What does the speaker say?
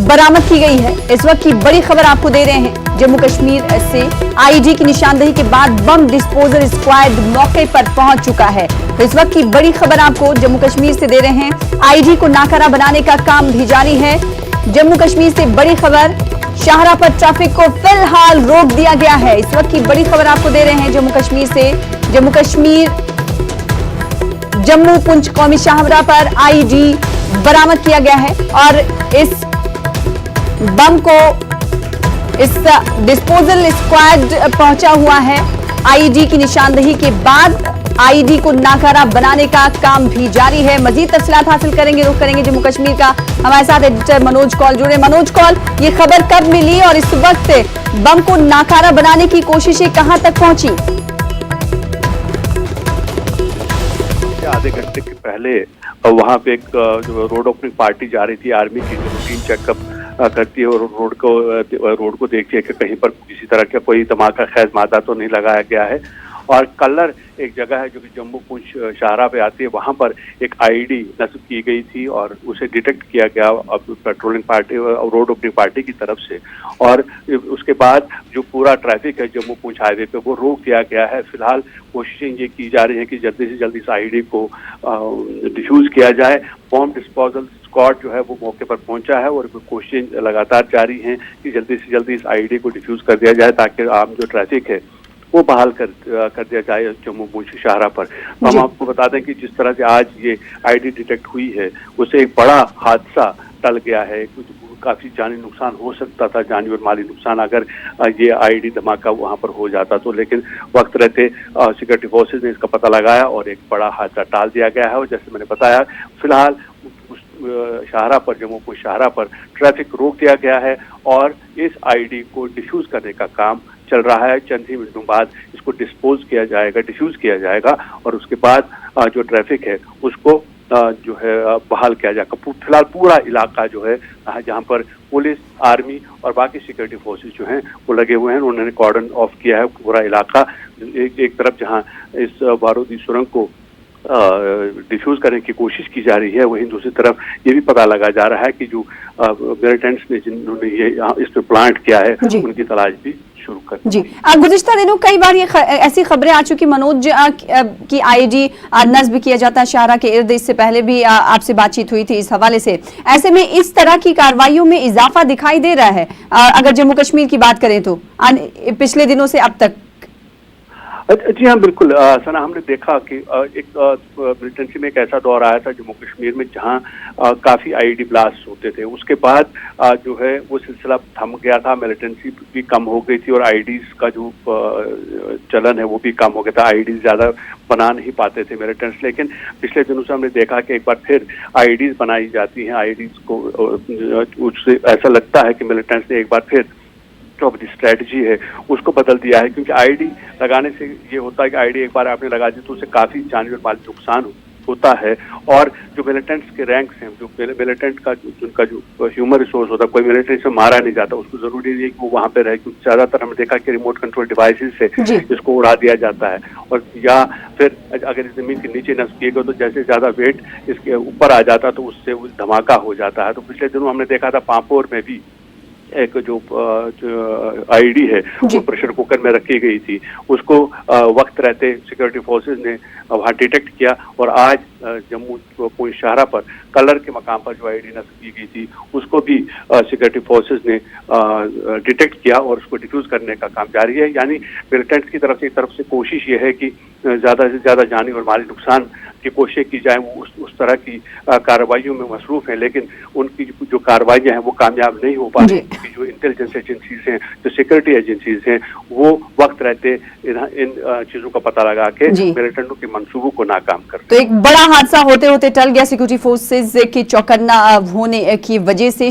बरामद की गई है। इस वक्त की बड़ी खबर आपको दे रहे हैं। जम्मू कश्मीर से आईजी की निशानदेही के बाद बम डिस्पोजल स्क्वाड मौके पर पहुंच चुका है। तो इस वक्त की बड़ी खबर आपको जम्मू कश्मीर से दे रहे हैं। आईजी को नाकारा बनाने का काम भी जारी है। जम्मू कश्मीर से बड़ी खबर, शाहरा पर ट्रैफिक को फिलहाल रोक दिया गया है। इस वक्त की बड़ी खबर आपको दे रहे हैं जम्मू कश्मीर से। जम्मू कश्मीर जम्मू पुंछ कौमी शाहरा पर आईजी बरामद किया गया है और इस बम को इस डिस्पोजल स्क्वाड पहुंचा हुआ है। आईजी की निशानदेही के बाद आईजी को नाकारा बनाने का काम भी जारी है। मजीद तफसीलात हासिल करेंगे, रुख करेंगे जम्मू कश्मीर का। हमारे साथ एडिटर मनोज कौल जुड़े। मनोज कौल, ये खबर कब मिली और इस वक्त बम को नाकारा बनाने की कोशिशें कहां तक पहुंची? आधे घंटे के पहले वहां पे एक रोड ओपनिंग पार्टी जा रही थी। आर्मी की जो रूटीन चेकअप करती है और रोड को देखती है कि कहीं पर किसी तरह का कोई धमाका खैज मादा तो नहीं लगाया गया है। और कलर एक जगह है जो कि जम्मू पुंछ शाहरा पे आती है, वहां पर एक आईडी नस्ब की गई थी और उसे डिटेक्ट किया गया अब patrolling party road opening party की तरफ से। और उसके बाद जो पूरा ट्रैफिक है जम्मू पुंछ हाईवे पे वो रोक दिया गया है। फिलहाल कोशिशें ये की जा रही है कि जल्दी से जल्दी इस आईडी को डिफ्यूज किया जाए। बॉम्ब डिस्पोजल स्क्वाड जो है वो मौके पर पहुंचा है और कोशिशें लगातार जारी हैं कि जल्दी से जल्दी इस आईडी को डिफ्यूज कर दिया जाए ताकि आम जो ट्रैफिक है वो बहाल कर दिया जाए जम्मू पुंछ शाहरा पर। हम आपको बता दें कि जिस तरह से आज ये आईडी डिटेक्ट हुई है उससे एक बड़ा हादसा टल गया है। काफी जानी नुकसान हो सकता था, जानी और माली नुकसान, अगर ये आईडी धमाका वहां पर हो जाता तो। लेकिन वक्त रहते सिक्योरिटी फोर्सेज ने इसका पता लगाया और एक बड़ा हादसा टाल दिया गया है। और जैसे मैंने बताया, फिलहाल शाहरा पर जम्मू पुंछ शाहरा पर ट्रैफिक रोक दिया गया है और इस आईडी को डिफ्यूज करने का काम चल रहा है। चंद ही मिनटों बाद इसको डिस्पोज किया जाएगा, डिफ्यूज किया जाएगा और उसके बाद जो ट्रैफिक है उसको जो है बहाल किया जाएगा। फिलहाल पूरा इलाका जो है जहां पर पुलिस, आर्मी और बाकी सिक्योरिटी फोर्सेस जो हैं वो लगे हुए हैं, उन्होंने कॉर्डन ऑफ किया है पूरा इलाका। एक तरफ जहां इस बारूदी सुरंग को डिफ्यूज करने की कोशिश की जा रही है, वहीं दूसरी तरफ ये भी पता लगा जा रहा है कि जो मिलिटेंट्स ने जिन्होंने ये इस पर प्लांट किया है उनकी तलाश भी शुरू कर जी। गुज़िश्ता दिनों कई बार ये ऐसी खबरें आ चुकी मनोज की आईजी नस्ब किया जाता है शाहरा के इर्द। इससे पहले भी आपसे बातचीत हुई थी इस हवाले से। ऐसे में इस तरह की कार्रवाइयों में इजाफा दिखाई दे रहा है अगर जम्मू कश्मीर की बात करें तो पिछले दिनों से अब तक। जी हाँ, बिल्कुल सना, हमने देखा कि एक मिलिटेंसी में एक ऐसा दौर आया था जम्मू कश्मीर में जहाँ काफ़ी आईडी ब्लास्ट होते थे। उसके बाद जो है वो सिलसिला थम गया था, मिलिटेंसी भी कम हो गई थी और आईडीज का जो चलन है वो भी कम हो गया था। आईडीज ज़्यादा बना नहीं पाते थे मिलिटेंट्स। लेकिन पिछले दिनों से हमने देखा कि एक बार फिर आईडीज बनाई जाती हैं। आईडीज को उससे ऐसा लगता है कि मिलिटेंट्स ने एक बार फिर जो अपनी स्ट्रेटजी है उसको बदल दिया है, क्योंकि आईडी लगाने से ये होता है कि आईडी एक बार आपने लगा दी तो उससे काफ़ी जानी और माली नुकसान होता है। और जो मिलिटेंट्स के रैंक्स हैं, जो मिलिटेंट का जिनका जो ह्यूमन रिसोर्स होता है, कोई मिलिटेंट से मारा नहीं जाता, उसको जरूरी नहीं है कि वो वहाँ पे रहे, क्योंकि ज़्यादातर हमने देखा कि रिमोट कंट्रोल डिवाइसेस से इसको उड़ा दिया जाता है। और या फिर अगर ज़मीन के नीचे नस्ब किए गए तो जैसे ज़्यादा वेट इसके ऊपर आ जाता तो उससे धमाका हो जाता है। तो पिछले दिनों हमने देखा था पांपोर में भी एक जो आईडी है वो प्रेशर कुकर में रखी गई थी, उसको वक्त रहते सिक्योरिटी फोर्सेस ने वहाँ डिटेक्ट किया और आज जम्मू पुंछ शाहरा पर कलर के मकाम पर जो आईडी नस्ब की गई थी उसको भी सिक्योरिटी फोर्सेस ने डिटेक्ट किया और उसको डिफ्यूज करने का काम जारी है। यानी मिलिटेंट्स की तरफ से कोशिश ये है कि ज़्यादा से ज़्यादा जानी और माली नुकसान की कोशिश की जाए। वो उस तरह की कार्रवाइयों में मसरूफ हैं, लेकिन उनकी जो कार्रवाइयाँ हैं वो कामयाब नहीं हो पा रही, क्योंकि जो इंटेलिजेंस एजेंसीज हैं, जो सिक्योरिटी एजेंसीज हैं, वो वक्त रहते इन चीज़ों का पता लगा के मिलिटेंटों के मंसूबों को नाकाम करते। तो एक बड़ा हादसा होते होते टल गया सिक्योरिटी फोर्सेज के चौकन्ना होने की वजह से।